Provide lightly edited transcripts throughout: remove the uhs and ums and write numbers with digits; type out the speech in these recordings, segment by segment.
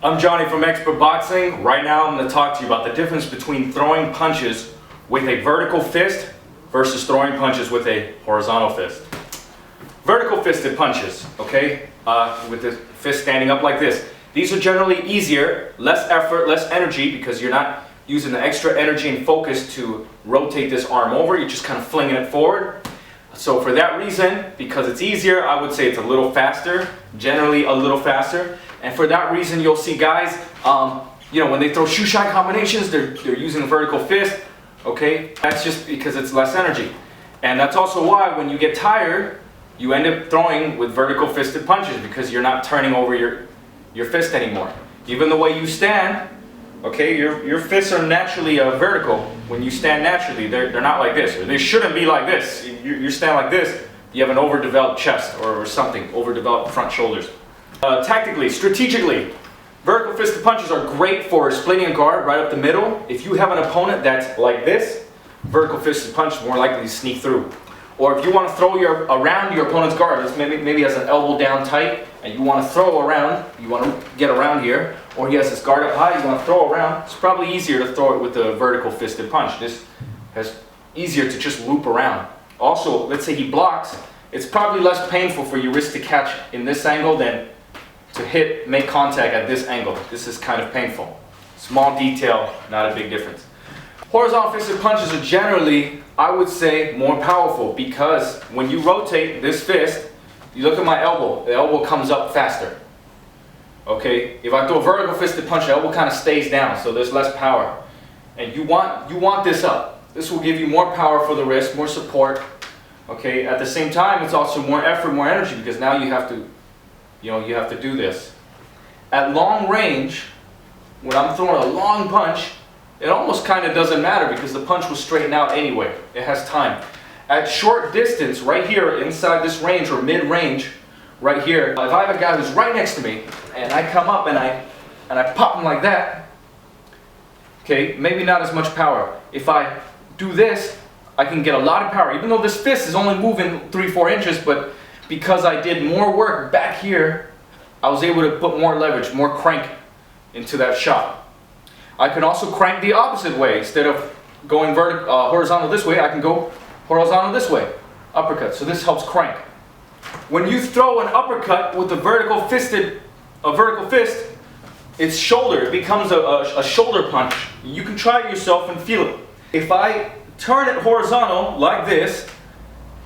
I'm Johnny from Expert Boxing. Right now I'm going to talk to you about the difference between throwing punches with a vertical fist versus throwing punches with a horizontal fist. Vertical fisted punches, okay, with the fist standing up like this. These are generally easier, less effort, less energy, because you're not using the extra energy and focus to rotate this arm over. You're just kind of flinging it forward. So for that reason, because it's easier, I would say it's a little faster, generally a little faster. And for that reason, you'll see guys, when they throw shoe shine combinations, they're using a vertical fist, okay? That's just because it's less energy. And that's also why when you get tired, you end up throwing with vertical fisted punches, because you're not turning over your fist anymore. Even the way you stand, okay, your fists are naturally vertical. When you stand naturally, they're not like this, or they shouldn't be like this. You stand like this, you have an overdeveloped chest or something, overdeveloped front shoulders. Tactically, strategically, vertical fisted punches are great for splitting a guard right up the middle. If you have an opponent that's like this, vertical fisted punch is more likely to sneak through. Or if you want to throw around your opponent's guard, maybe has an elbow down tight, and you want to throw around, you want to get around here, or he has his guard up high, you want to throw around, it's probably easier to throw it with a vertical fisted punch. This is easier to just loop around. Also, let's say he blocks, it's probably less painful for your wrist to catch in this angle than to make contact at this angle. This is kind of painful. Small detail, not a big difference. Horizontal fisted punches are generally, I would say, more powerful, because when you rotate this fist, you look at my elbow, the elbow comes up faster. Okay, if I throw a vertical fisted punch, the elbow kind of stays down, so there's less power. And you want this up. This will give you more power for the wrist, more support. Okay, at the same time, it's also more effort, more energy, because now you have to do this. At long range, when I'm throwing a long punch, it almost kind of doesn't matter, because the punch will straighten out anyway. It has time. At short distance, right here, inside this range or mid-range, right here, if I have a guy who's right next to me, and I come up and I pop him like that, okay, maybe not as much power. If I do this, I can get a lot of power, even though this fist is only moving 3-4 inches, but because I did more work back here, I was able to put more leverage, more crank into that shot. I can also crank the opposite way. Instead of going horizontal this way, I can go horizontal this way, uppercut. So this helps crank. When you throw an uppercut with a vertical fist, it's shoulder. It becomes a shoulder punch. You can try it yourself and feel it. If I turn it horizontal like this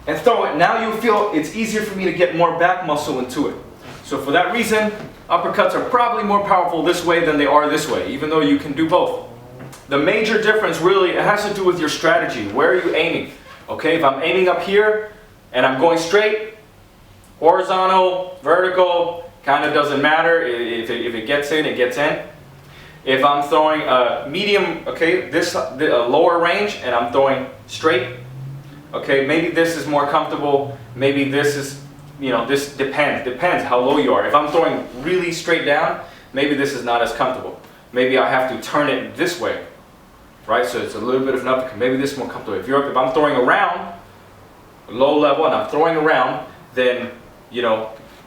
and throw it, now you feel it's easier for me to get more back muscle into it. So for that reason, uppercuts are probably more powerful this way than they are this way, even though you can do both. The major difference really, it has to do with your strategy. Where are you aiming? Okay, if I'm aiming up here and I'm going straight, horizontal, vertical, kind of doesn't matter. If it gets in, it gets in. If I'm throwing a medium, okay, a lower range, and I'm throwing straight, okay, maybe this is more comfortable, maybe this is, this depends how low you are. If I'm throwing really straight down, maybe this is not as comfortable. Maybe I have to turn it this way, right? So it's a little bit of an uppercut. Maybe this is more comfortable. If I'm throwing around, low level, and I'm throwing around, then,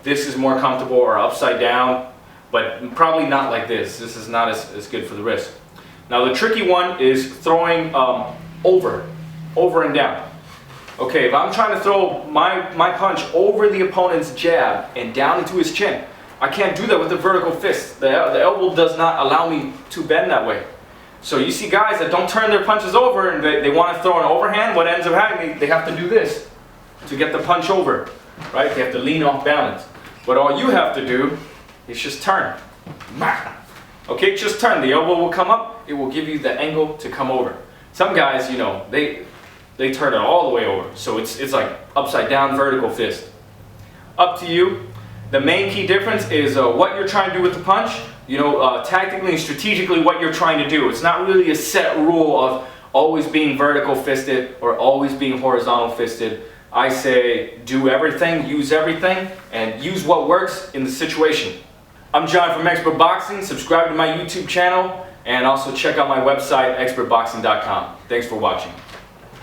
this is more comfortable, or upside down, but probably not like this. This is not as good for the wrist. Now the tricky one is throwing over and down. Okay, if I'm trying to throw my punch over the opponent's jab and down into his chin, I can't do that with the vertical fist. The elbow does not allow me to bend that way. So you see guys that don't turn their punches over and they want to throw an overhand. What ends up happening, they have to do this to get the punch over, right? They have to lean off balance. But all you have to do is just turn. Okay, just turn. The elbow will come up. It will give you the angle to come over. Some guys, they turn it all the way over. So it's like upside down vertical fist. Up to you. The main key difference is what you're trying to do with the punch. Tactically and strategically what you're trying to do. It's not really a set rule of always being vertical fisted or always being horizontal fisted. I say do everything, and use what works in the situation. I'm John from Expert Boxing. Subscribe to my YouTube channel and also check out my website, expertboxing.com. Thanks for watching.